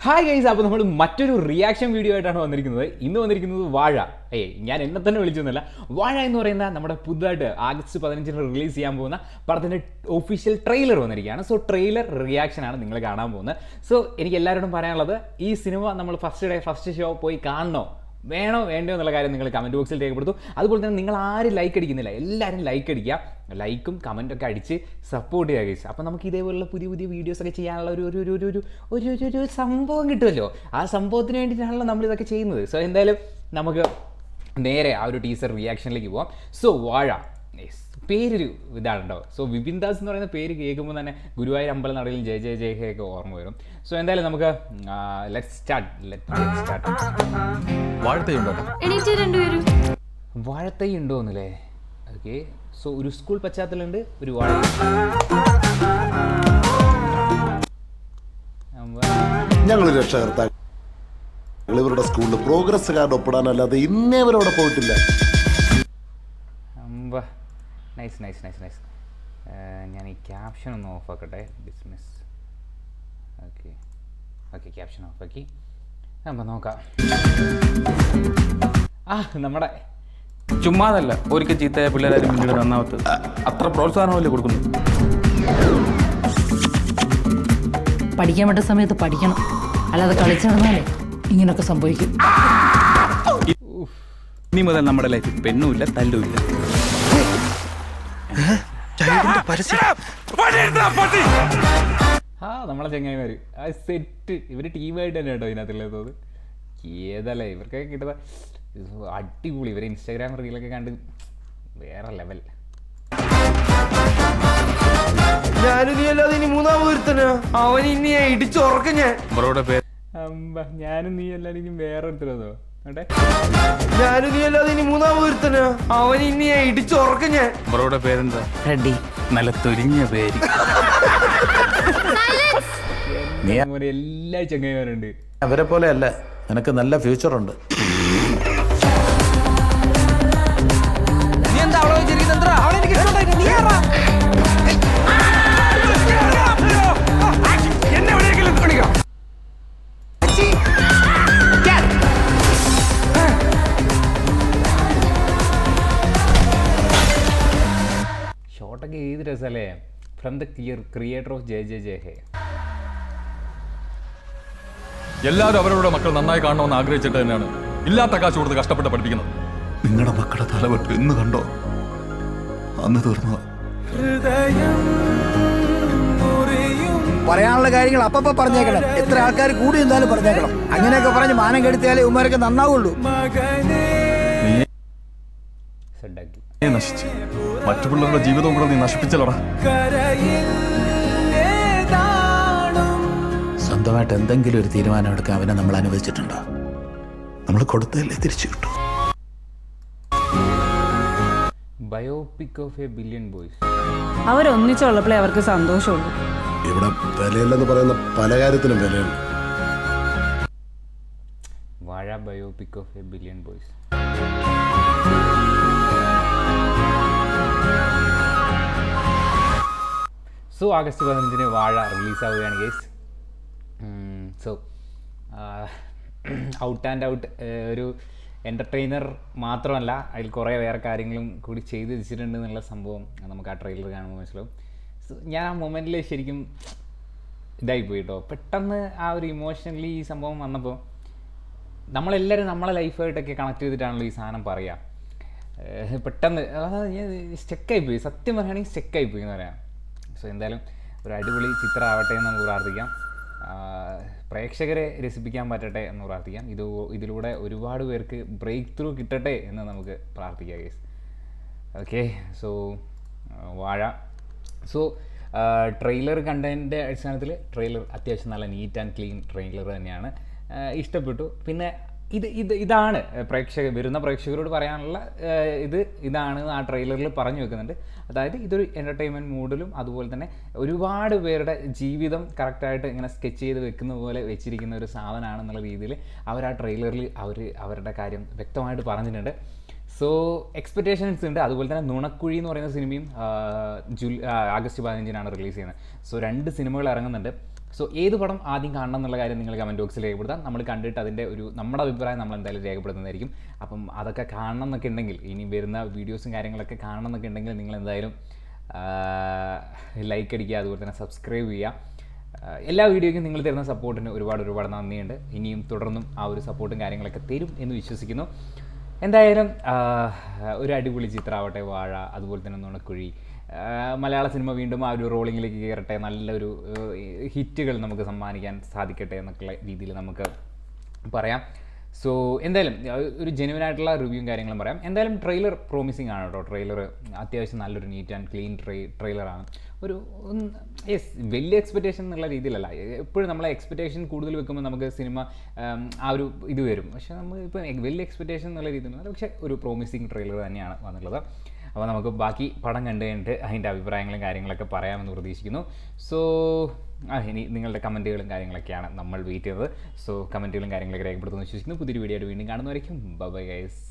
Hi guys, അപ്പോൾ നമ്മൾ മറ്റൊരു റിയാക്ഷൻ വീഡിയോ ആയിട്ടാണ് വന്നിരിക്കുന്നത്. ഇന്ന് വന്നിരിക്കുന്നത് വാഴ. ഞാൻ എന്നെ തന്നെ വിളിച്ചൊന്നുമില്ല. വാഴ എന്ന് പറയുന്ന നമ്മുടെ പുതുതായിട്ട് ആഗസ്റ്റ് 15 റിലീസ് ചെയ്യാൻ പോകുന്ന പടത്തിൻ്റെ ഒഫീഷ്യൽ ട്രെയിലർ വന്നിരിക്കുകയാണ്. സോ ട്രെയിലർ റിയാക്ഷനാണ് നിങ്ങൾ കാണാൻ പോകുന്നത്. സോ എനിക്ക് എല്ലാവരോടും പറയാനുള്ളത്, ഈ സിനിമ നമ്മൾ ഫസ്റ്റ് ഷോ പോയി കാണണോ വേണോ വേണ്ടോ എന്നുള്ള കാര്യം നിങ്ങൾ കമൻറ്റ് ബോക്സിൽ രേഖപ്പെടുത്തും. അതുപോലെ തന്നെ നിങ്ങൾ ആരും ലൈക്ക് അടിക്കുന്നില്ല, എല്ലാവരും ലൈക്ക് അടിക്കുക. ലൈക്കും കമൻറ്റൊക്കെ അടിച്ച് സപ്പോർട്ട് ചെയ്യുക ഗൈസ്. അപ്പോൾ നമുക്ക് ഇതേപോലുള്ള പുതിയ പുതിയ വീഡിയോസൊക്കെ ചെയ്യാനുള്ള ഒരു സംഭവം കിട്ടുമല്ലോ. ആ സംഭവത്തിന് വേണ്ടിയിട്ടാണല്ലോ നമ്മളിതൊക്കെ ചെയ്യുന്നത്. സോ എന്തായാലും നമുക്ക് നേരെ ആ ഒരു ടീസർ റിയാക്ഷനിലേക്ക് പോവാം. സോ വാഴ പേരൊരു ഇതാണുണ്ടോ. സോ വിപിൻ ദാസ് എന്ന് പറയുന്ന പേര് കേൾക്കുമ്പോൾ തന്നെ ഗുരുവായൂർ അമ്പല നടയിൽ ജയ ജയ ജയ ഹേ ഒക്കെ ഓർമ്മ വരും. സോ എന്തായാലും നമുക്ക് ലെറ്റ് സ്റ്റാർട്ട്. വാഴത്തൈ ഉണ്ടോ എന്നല്ലേ. ഓക്കെ, സോ ഒരു സ്കൂൾ പശ്ചാത്തലമുണ്ട്, ഒരു വാഴ. ഞങ്ങൾ രക്ഷകർത്താക്കൾ ഇവരുടെ സ്കൂളിൽ പ്രോഗ്രസ് കാർഡ് ഒപ്പിടാനല്ലാതെ ഇന്നേവരോടെ പോയിട്ടില്ല. Nice nice nice nice. ഞാൻ ഈ ക്യാപ്ഷൻ ഒന്ന് ഓഫ് ആക്കട്ടെ. Dismiss. Okay okay, caption off ആക്കി. അപ്പം നോക്കാം. നമ്മുടെ ചുമ്മാതല്ല ഒരിക്കൽ ചീത്തയായ പിള്ളേരാരും പിന്നീട് നന്നാവത്തത്. അത്ര പ്രോത്സാഹനമല്ലേ കൊടുക്കുന്നു. പഠിക്കാൻ വേണ്ട സമയത്ത് പഠിക്കണം, അല്ലാതെ കളിച്ചു നടന്നാലേ ഇങ്ങനൊക്കെ സംഭവിക്കും. ഇനി മുതൽ നമ്മുടെ ലൈഫിൽ പെണ്ണുമില്ല തല്ലുമില്ല. നമ്മളെ ചങ്ങായിമാര് ആ സെറ്റ് ഇവര് ടീമായിട്ട് തന്നെ കേട്ടോ ഇതിനകത്തുള്ളത്. ഏതല്ലേ ഇവർക്കൊക്കെ കിട്ടുക അടിപൊളി. ഇവര് ഇൻസ്റ്റാഗ്രാം റീലൊക്കെ കണ്ട് വേറെ ലെവൽ. ഞാനും നീ അല്ലാതെ ഇനി മൂന്നാമത് ഒരുത്തനാ. അവൻ ഇനി ഇടിച്ചുറക്കം ഞാൻ. ഞാനും നീ അല്ലാതെ ഇനി വേറെ ഒരുത്തരോ. ഞാനും നീ അല്ലാതെ ഇനി മൂന്നാമത് ഒരുത്തനാ. അവൻ ഇനി ഇടിച്ചുറക്കം ഞാൻ. ബ്രോയുടെ പേരെന്താ? റെഡി. നല്ല തൊരിഞ്ഞ പേര്. എല്ലാ ചങ്ങായിമാരുണ്ട്. അവരെ പോലെ അല്ല, നിനക്ക് നല്ല ഫ്യൂച്ചർ ഉണ്ട്. നീ എന്താ അവളെ വെച്ചിരിക്കുന്നത്? അവളെ എനിക്ക് ഇഷ്ടമുണ്ടായിരുന്നു. നീ ആരാ? എന്നെ എവിടെയെങ്കിലും കാണിക്കാം. ഷോട്ടൊക്കെ ഏത് രസമല്ലേ. From the creator of Jaya Jaya Jaya Hey. എല്ലാവരും അവരവരുടെ മക്കൾ നന്നായി കാണണമെന്ന് ആഗ്രഹിച്ചിട്ട് തന്നെയാണ് ഇല്ലാത്ത കാശ് കൊടുത്ത് കഷ്ടപ്പെട്ട് പഠിപ്പിക്കുന്നത്. നിങ്ങളുടെ മക്കളുടെ തലവെട്ട് എന്ന് കണ്ടോ അന്ന് തീർന്നതാ. പറയാനുള്ള കാര്യങ്ങൾ അപ്പപ്പ പറഞ്ഞേക്കണം. എത്ര ആൾക്കാർ കൂടി എന്തായാലും പറഞ്ഞേക്കണം. അങ്ങനെയൊക്കെ പറഞ്ഞ് മാനം കെടുത്തിയാലേ ഉമ്മാരൊക്കെ നന്നാവുള്ളൂ. നീ നശിച്ചു, മറ്റു പിള്ളേരുടെ ജീവിതവും കൂടെ നീ നശിപ്പിച്ചല്ലോടാ. സ്വന്തമായിട്ട് എന്തെങ്കിലും ഒരു തീരുമാനം എടുക്കാൻ അവനെ നമ്മൾ അനുവദിച്ചിട്ടുണ്ടോ? നമ്മൾ കൊടുത്തല്ലേ തിരിച്ചു കിട്ടും. Biopic of a billion boys. അവരൊന്നിച്ചുള്ളപ്പോഴേ അവർക്ക് സന്തോഷമുള്ളൂ. ഇവിടെ വിലയില്ലെന്ന് പറയുന്ന പല കാര്യത്തിലും വിലയുണ്ട്. Vaazha biopic of a billion boys. So August 15 Vaazha റിലീസാവുകയാണ് guys. So out and out ഒരു എൻ്റർടൈനർ മാത്രമല്ല, അതിൽ കുറേ വേറെ കാര്യങ്ങളും കൂടി ചെയ്ത് വെച്ചിട്ടുണ്ട് എന്നുള്ള സംഭവം നമുക്ക് ആ ട്രെയിലർ കാണുമ്പോൾ മനസ്സിലാവും. സോ ഞാൻ ആ മൊമെൻറ്റിൽ ശരിക്കും ഇതായിപ്പോയി കേട്ടോ. പെട്ടെന്ന് ആ ഒരു ഇമോഷണലി ഈ സംഭവം വന്നപ്പോൾ നമ്മളെല്ലാവരും നമ്മളെ ലൈഫായിട്ടൊക്കെ കണക്ട് ചെയ്തിട്ടാണല്ലോ ഈ സാധനം പറയുക. പെട്ടെന്ന് ഞാൻ സ്റ്റെക്കായിപ്പോയി, സത്യം പറയുകയാണെങ്കിൽ സ്റ്റെക്കായിപ്പോയി എന്ന് പറയാം. സോ എന്തായാലും ഒരു അടിപൊളി ചിത്രം ആവട്ടെ എന്ന് നമുക്ക് പ്രാർത്ഥിക്കാം. പ്രേക്ഷകരെ രസിപ്പിക്കാൻ പറ്റട്ടെ എന്ന് പ്രാർത്ഥിക്കാം. ഇതിലൂടെ ഒരുപാട് പേർക്ക് ബ്രേക്ക് ത്രൂ കിട്ടട്ടെ എന്ന് നമുക്ക് പ്രാർത്ഥിക്കാം ഗൈസ്. ഓക്കെ, സോ വാഴ. സോ ട്രെയിലർ കണ്ടതിൻ്റെ അടിസ്ഥാനത്തിൽ ട്രെയിലർ അത്യാവശ്യം നല്ല നീറ്റ് ആൻഡ് ക്ലീൻ ട്രെയിലർ തന്നെയാണ്. ഇഷ്ടപ്പെട്ടു. പിന്നെ ഇതാണ് വരുന്ന പ്രേക്ഷകരോട് പറയാനുള്ള ഇതാണ് ആ ട്രെയിലറിൽ പറഞ്ഞു വെക്കുന്നുണ്ട്. അതായത് ഇതൊരു എൻ്റർടൈൻമെൻറ്റ് മൂഡിലും അതുപോലെ തന്നെ ഒരുപാട് പേരുടെ ജീവിതം കറക്റ്റായിട്ട് ഇങ്ങനെ സ്കെച്ച് ചെയ്ത് വെക്കുന്ന പോലെ വെച്ചിരിക്കുന്ന ഒരു സാധനമാണെന്നുള്ള രീതിയിൽ അവർ ആ ട്രെയിലറിൽ അവരുടെ കാര്യം വ്യക്തമായിട്ട് പറഞ്ഞിട്ടുണ്ട്. സോ എക്സ്പെക്റ്റേഷൻസ് ഉണ്ട്. അതുപോലെ തന്നെ നുണക്കുഴി എന്ന് പറയുന്ന സിനിമയും ആഗസ്റ്റ് 15 റിലീസ് ചെയ്യുന്നത്. സോ 2 സിനിമകൾ ഇറങ്ങുന്നുണ്ട്. സോ ഏത് പടം ആദ്യം കാണണം എന്നുള്ള കാര്യം നിങ്ങൾ കമൻറ്റ് ബോക്സിൽ രേഖപ്പെടുത്താം. നമ്മൾ കണ്ടിട്ട് അതിൻ്റെ നമ്മുടെ അഭിപ്രായം നമ്മൾ എന്തായാലും രേഖപ്പെടുത്തുന്നതായിരിക്കും. അപ്പം അതൊക്കെ കാണണം എന്നൊക്കെ ഉണ്ടെങ്കിൽ, ഇനി വരുന്ന വീഡിയോസും കാര്യങ്ങളൊക്കെ കാണണം എന്നൊക്കെ ഉണ്ടെങ്കിൽ നിങ്ങൾ എന്തായാലും ലൈക്ക് അടിക്കുക, അതുപോലെ തന്നെ സബ്സ്ക്രൈബ് ചെയ്യുക. എല്ലാ വീഡിയോയ്ക്കും നിങ്ങൾ തരുന്ന സപ്പോർട്ടിന് ഒരുപാട് നന്ദിയുണ്ട്. ഇനിയും തുടർന്നും ആ ഒരു സപ്പോർട്ടും കാര്യങ്ങളൊക്കെ തരും എന്ന് വിശ്വസിക്കുന്നു. എന്തായാലും ഒരു അടിപൊളി ചിത്രമാവട്ടെ വാഴ, അതുപോലെ തന്നെ നുണക്കുഴി, മലയാള സിനിമ വീണ്ടും ആ ഒരു റോളിങ്ങിലേക്ക് കയറട്ടെ, നല്ലൊരു ഹിറ്റുകൾ നമുക്ക് സമ്മാനിക്കാൻ സാധിക്കട്ടെ എന്നൊക്കെയുള്ള രീതിയിൽ നമുക്ക് പറയാം. സോ എന്തായാലും ഒരു ജെന്യുവനായിട്ടുള്ള റിവ്യൂവും കാര്യങ്ങളും പറയാം. എന്തായാലും ട്രെയിലർ പ്രോമിസിങ് ആണ് കേട്ടോ. ട്രെയിലർ അത്യാവശ്യം നല്ലൊരു നീറ്റ് ആൻഡ് ക്ലീൻ ട്രെയിലറാണ്. ഒരു വലിയ എക്സ്പെക്റ്റേഷൻ എന്നുള്ള രീതിയിലല്ല. എപ്പോഴും നമ്മളെ എക്സ്പെക്റ്റേഷൻ കൂടുതൽ വെക്കുമ്പോൾ നമുക്ക് സിനിമ ആ ഒരു ഇത് വരും. പക്ഷേ നമ്മൾ ഇപ്പോൾ വലിയ എക്സ്പെക്റ്റേഷൻ എന്നുള്ള രീതിയിലല്ല, പക്ഷേ ഒരു പ്രോമിസിങ് ട്രെയിലർ തന്നെയാണ് വന്നിട്ടുള്ളത്. അപ്പോൾ നമുക്ക് ബാക്കി പടം കണ്ടു കഴിഞ്ഞിട്ട് അതിൻ്റെ അഭിപ്രായങ്ങളും കാര്യങ്ങളൊക്കെ പറയാമെന്ന് പ്രതീക്ഷിക്കുന്നു. സോ ഇനി നിങ്ങളുടെ കമൻറ്റുകളും കാര്യങ്ങളൊക്കെയാണ് നമ്മൾ വെയിറ്റ് ചെയ്യുന്നത്. സോ കമൻറ്റുകളും കാര്യങ്ങളൊക്കെ രേഖപ്പെടുത്തുമെന്ന് വിശ്വസിക്കുന്നു. പുതിയൊരു വീഡിയോ ആയിട്ട് വീണ്ടും കാണുന്നവരേക്കും ബൈ ഗൈസ്.